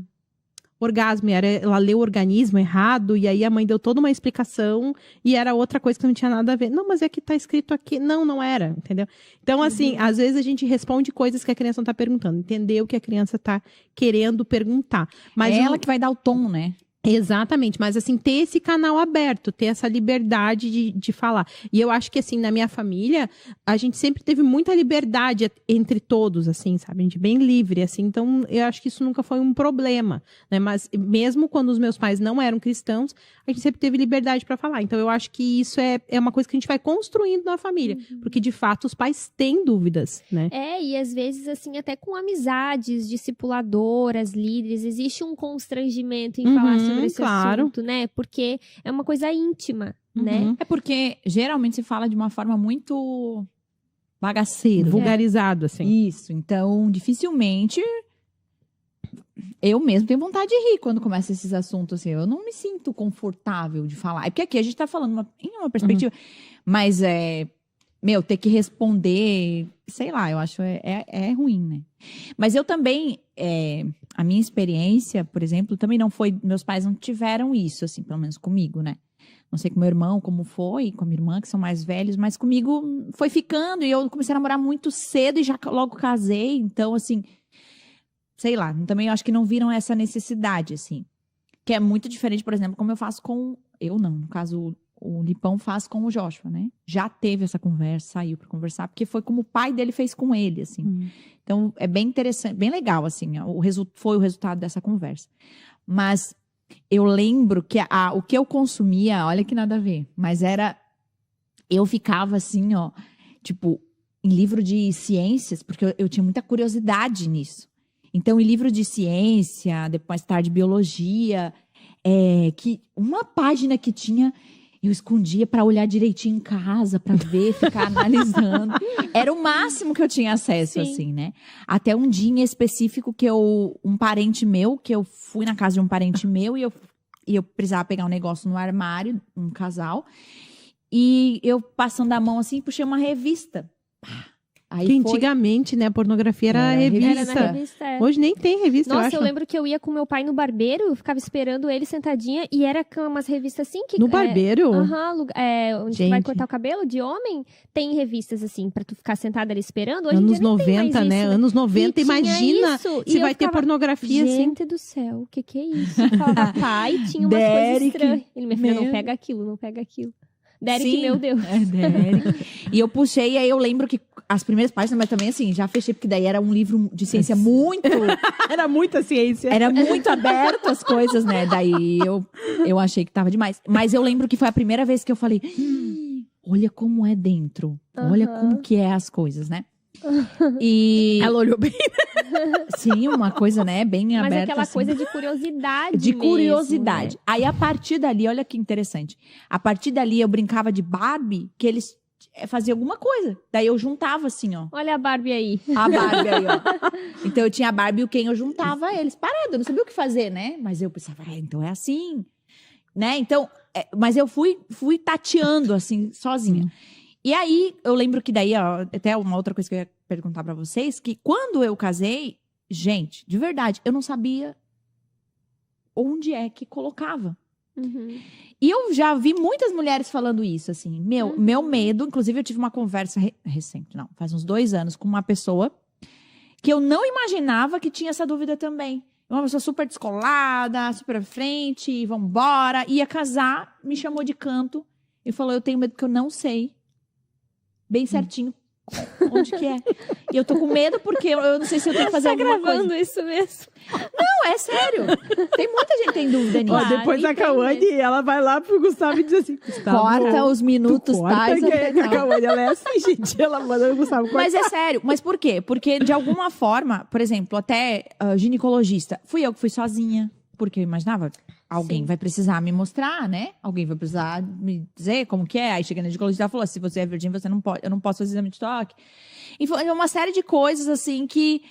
orgasmo, ela leu o organismo errado, e aí a mãe deu toda uma explicação, e era outra coisa que não tinha nada a ver. Não, mas é que tá escrito aqui. Não era, entendeu? Então, assim, às vezes a gente responde coisas que a criança não tá perguntando, entender o que a criança tá querendo perguntar. Mas é ela que vai dar o tom, né? Exatamente, mas assim, ter esse canal aberto, ter essa liberdade de falar. E eu acho que assim, na minha família, a gente sempre teve muita liberdade entre todos, assim, sabe? A gente bem livre, assim, então eu acho que isso nunca foi um problema, né? Mas mesmo quando os meus pais não eram cristãos, a gente sempre teve liberdade para falar. Então eu acho que isso é uma coisa que a gente vai construindo na família, porque de fato os pais têm dúvidas, né? E às vezes, assim, até com amizades, discipuladoras, líderes, existe um constrangimento em falar sobre esse assunto, né? Porque é uma coisa íntima, né? É porque geralmente se fala de uma forma muito bagaceira. Vulgarizado, assim. Isso, então dificilmente eu mesmo tenho vontade de rir quando começa esses assuntos, assim. Eu não me sinto confortável de falar. É porque aqui a gente tá falando em uma perspectiva, mas ter que responder, sei lá, eu acho é ruim, né? Mas eu também, a minha experiência, por exemplo, também não foi, meus pais não tiveram isso, assim, pelo menos comigo, né? Não sei com meu irmão como foi, com a minha irmã, que são mais velhos, mas comigo foi ficando, e eu comecei a namorar muito cedo e já logo casei, então, assim, sei lá, também eu acho que não viram essa necessidade, assim, que é muito diferente, por exemplo, como eu faço no caso, o Lipão faz com o Joshua, né? Já teve essa conversa, saiu pra conversar, porque foi como o pai dele fez com ele, assim. Então, é bem interessante, bem legal, assim, foi o resultado dessa conversa. Mas eu lembro que o que eu consumia, olha que nada a ver, mas eu ficava assim, ó, tipo, em livro de ciências, porque eu tinha muita curiosidade nisso. Então, em livro de ciência, depois tarde biologia, que uma página que tinha, eu escondia pra olhar direitinho em casa, pra ver, ficar analisando. Era o máximo que eu tinha acesso, Sim. assim, né? Até um dia em específico que um parente meu, que eu fui na casa de um parente meu e eu precisava pegar um negócio no armário, um casal. E eu passando a mão assim, puxei uma revista. Aí Que foi- antigamente, né, a pornografia era Era revista. Era na revista, é. Hoje nem tem revista, eu Nossa, acho. eu lembro que eu ia com meu pai no barbeiro, eu ficava esperando ele sentadinha, e era com umas revistas assim que... No barbeiro? Onde tu vai Gente. cortar o cabelo de homem, tem revistas assim, pra tu ficar sentada ali esperando. Hoje em Anos dia nem tem 90, mais né? isso, Anos 90, E tinha imagina isso, e se eu vai ter ficava, pornografia assim. Gente do céu, o que é isso? Eu falava, pai, tinha umas coisas Derek, estranhas. Ele, minha filha, não meu. pega aquilo, não pega aquilo. Derek, Sim. meu Deus. Derek. E eu puxei, e aí eu lembro que as primeiras páginas, mas também assim, já fechei, porque daí era um livro de ciência muito... Era muita ciência. Era muito aberto as coisas, né? Daí eu achei que tava demais. Mas eu lembro que foi a primeira vez que eu falei, olha como é dentro. Olha Aham. como que é as coisas, né? E... Ela olhou bem. Sim, uma coisa, né? Bem Mas aberta. aquela assim. coisa de curiosidade De mesmo, curiosidade. né? Aí, a partir dali, olha que interessante. A partir dali, eu brincava de Barbie, que eles faziam alguma coisa. Daí eu juntava assim, ó. Olha a Barbie aí. A Barbie aí, ó. Então eu tinha a Barbie e o Ken, eu juntava eles. Parado, eu não sabia o que fazer, né? Mas eu pensava, então é assim. Né? Então, mas eu fui tateando, assim, sozinha. E aí, eu lembro que daí, ó, até uma outra coisa que eu ia perguntar pra vocês, que quando eu casei, gente, de verdade, eu não sabia onde é que colocava. Uhum. E eu já vi muitas mulheres falando isso, assim. Meu medo, inclusive eu tive uma conversa recente, não, faz uns 2 anos, com uma pessoa que eu não imaginava que tinha essa dúvida também. Uma pessoa super descolada, super à frente, vambora, ia casar, me chamou de canto e falou, eu tenho medo porque eu não sei bem certinho onde que é. E eu tô com medo porque eu não sei se eu tenho que fazer Tá alguma gravando coisa. isso mesmo? Não, é sério. Tem muita gente que tem dúvida nisso. Ó, Claro, depois a e tem Cauane, ela vai lá pro Gustavo e diz assim, Gustavo, Corta os minutos corta tais. que a Cauane, ela é assim, gente. Ela manda o Gustavo cortar. Mas é sério. Mas por quê? Porque, de alguma forma, por exemplo, até ginecologista, fui eu que fui sozinha. Porque eu imaginava, alguém Sim. vai precisar me mostrar, né? Alguém vai precisar me dizer como que é. Aí chega na ginecologista, ela falou, se você é virgem, você não pode, eu não posso fazer exame de toque. E foi uma série de coisas, assim, que...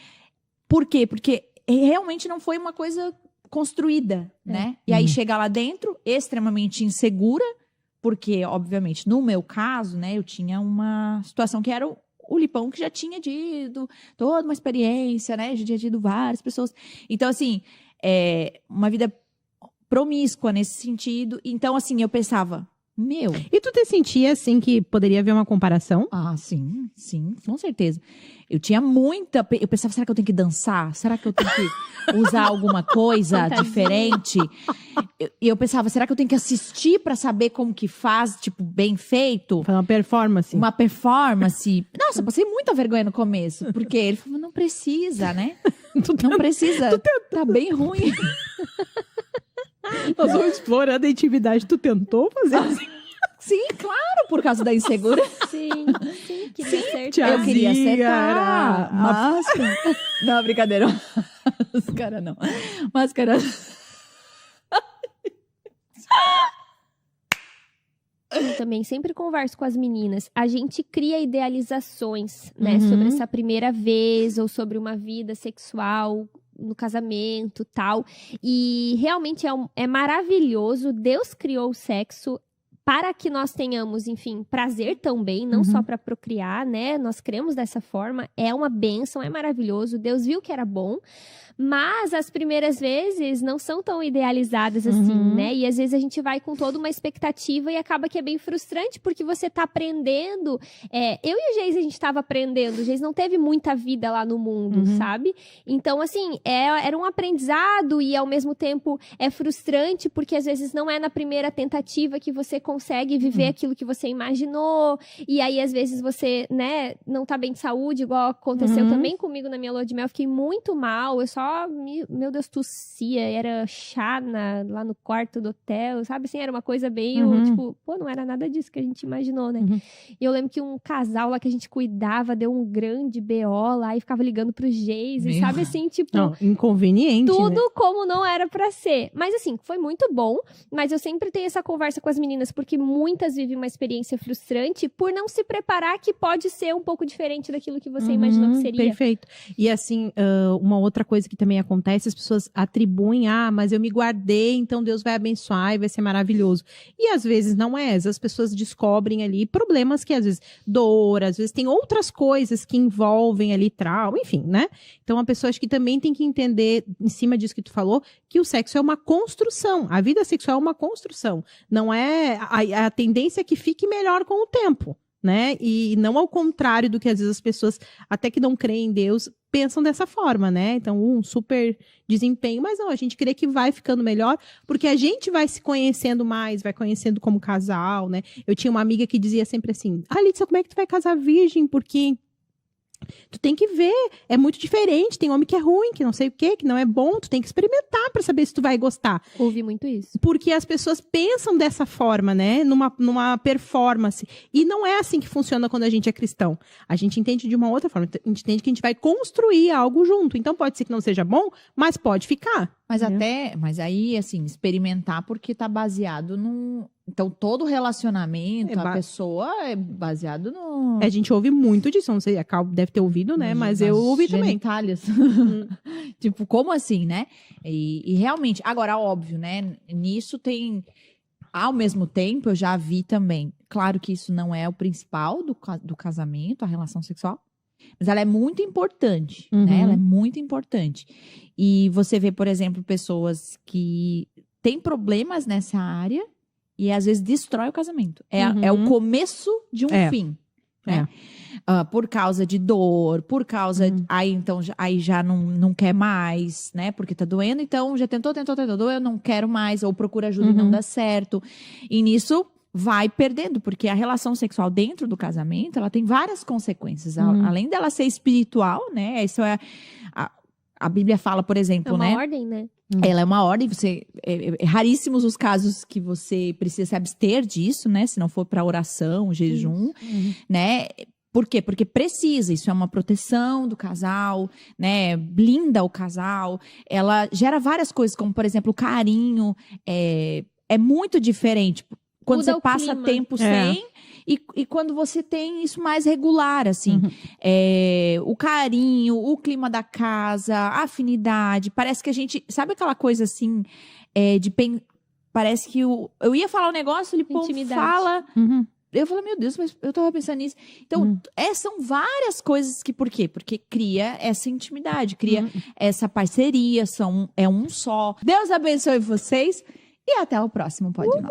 Por quê? Porque realmente não foi uma coisa construída, né? E aí chega lá dentro, extremamente insegura, porque, obviamente, no meu caso, né, eu tinha uma situação que era o Lipão, que já tinha tido toda uma experiência, né? Já tinha tido várias pessoas. Então, assim, uma vida promíscua nesse sentido. Então, assim, eu pensava, meu... E tu te sentia, assim, que poderia haver uma comparação? Ah, sim, com certeza. Eu tinha muita... Eu pensava, será que eu tenho que dançar? Será que eu tenho que usar alguma coisa Fantasia. diferente? E eu pensava, será que eu tenho que assistir pra saber como que faz, tipo, bem feito? Foi uma performance. Uma performance. Nossa, eu passei muita vergonha no começo. Porque ele falou, não precisa, né? Não precisa. Tá bem ruim. Nós vamos explorando a intimidade. Tu tentou fazer assim? Sim, claro, por causa da insegurança. Sim, que deu certo. Tiazinha, Eu queria acertar. era uma- Não, brincadeira. Máscara não. Máscara. Eu também sempre converso com as meninas. A gente cria idealizações, né? Uhum. Sobre essa primeira vez ou sobre uma vida sexual no casamento, tal. E realmente é maravilhoso. Deus criou o sexo para que nós tenhamos, enfim, prazer também, não só para procriar, né? Nós cremos dessa forma. É uma bênção, é maravilhoso. Deus viu que era bom. Mas as primeiras vezes não são tão idealizadas assim, né? E às vezes a gente vai com toda uma expectativa e acaba que é bem frustrante, porque você tá aprendendo. Eu e o Geis, a gente tava aprendendo. O Geis não teve muita vida lá no mundo, sabe? Então, assim, era um aprendizado e ao mesmo tempo é frustrante, porque às vezes não é na primeira tentativa que você consegue viver aquilo que você imaginou. E aí, às vezes, você, né, não tá bem de saúde, igual aconteceu também comigo na minha lua de mel. Eu fiquei muito mal. Eu só, meu Deus, tossia. Era chá lá no quarto do hotel, sabe? Assim, era uma coisa meio, tipo, pô, não era nada disso que a gente imaginou, né? E eu lembro que um casal lá que a gente cuidava deu um grande BO lá e ficava ligando pro Geise, sabe? Assim, tipo... Não, inconveniente, tudo né? como não era pra ser. Mas assim, foi muito bom. Mas eu sempre tenho essa conversa com as meninas, porque muitas vivem uma experiência frustrante por não se preparar que pode ser um pouco diferente daquilo que você imaginou que seria. Perfeito. E assim, uma outra coisa que também acontece, as pessoas atribuem, mas eu me guardei, então Deus vai abençoar e vai ser maravilhoso. E às vezes não é. As pessoas descobrem ali problemas que às vezes dor, às vezes tem outras coisas que envolvem ali trauma, enfim, né? Então a pessoa acho que também tem que entender, em cima disso que tu falou, que o sexo é uma construção. A vida sexual é uma construção. Não é a tendência é que fique melhor com o tempo, né? E não ao contrário do que às vezes as pessoas, até que não creem em Deus, pensam dessa forma, né? Então, um super desempenho, mas não, a gente crê que vai ficando melhor, porque a gente vai se conhecendo mais, vai conhecendo como casal, né? Eu tinha uma amiga que dizia sempre assim, Lídia, como é que tu vai casar virgem? Porque tu tem que ver, é muito diferente, tem homem que é ruim, que não sei o quê, que não é bom, tu tem que experimentar pra saber se tu vai gostar. Ouvi muito isso. Porque as pessoas pensam dessa forma, né, numa performance, e não é assim que funciona quando a gente é cristão. A gente entende de uma outra forma, a gente entende que a gente vai construir algo junto, então pode ser que não seja bom, mas pode ficar. Mas aí, assim, experimentar porque tá baseado num... Então, todo relacionamento, a pessoa é baseado no... A gente ouve muito disso, não sei, a Cal deve ter ouvido, né? Mas eu ouvi também. Genitálias. Tipo, como assim, né? E realmente, agora, óbvio, né? Nisso tem... Ao mesmo tempo, eu já vi também. Claro que isso não é o principal do casamento, a relação sexual. Mas ela é muito importante, né? Ela é muito importante. E você vê, por exemplo, pessoas que têm problemas nessa área e às vezes destrói o casamento. É o começo de um fim. Né? Por causa de dor, por causa... Aí já não quer mais, né? Porque tá doendo, então já tentou, eu não quero mais. Ou procura ajuda e não dá certo. E nisso... vai perdendo, porque a relação sexual dentro do casamento, ela tem várias consequências. Além dela ser espiritual, né? Isso é... A Bíblia fala, por exemplo, né? É uma ordem, né? Ela é uma ordem, é raríssimos os casos que você precisa se abster disso, né? Se não for para oração, jejum, né? Por quê? Porque precisa, isso é uma proteção do casal, né? Blinda o casal. Ela gera várias coisas, como, por exemplo, o carinho. É muito diferente quando Muda você o passa clima. tempo sem e quando você tem isso mais regular, assim. O carinho, o clima da casa, a afinidade. Parece que a gente... Sabe aquela coisa assim, parece que eu ia falar um negócio, ele fala... Eu falei, meu Deus, mas eu tava pensando nisso. Então, são várias coisas que... Por quê? Porque cria essa intimidade, cria essa parceria, é um só. Deus abençoe vocês e até o próximo Pode Nós.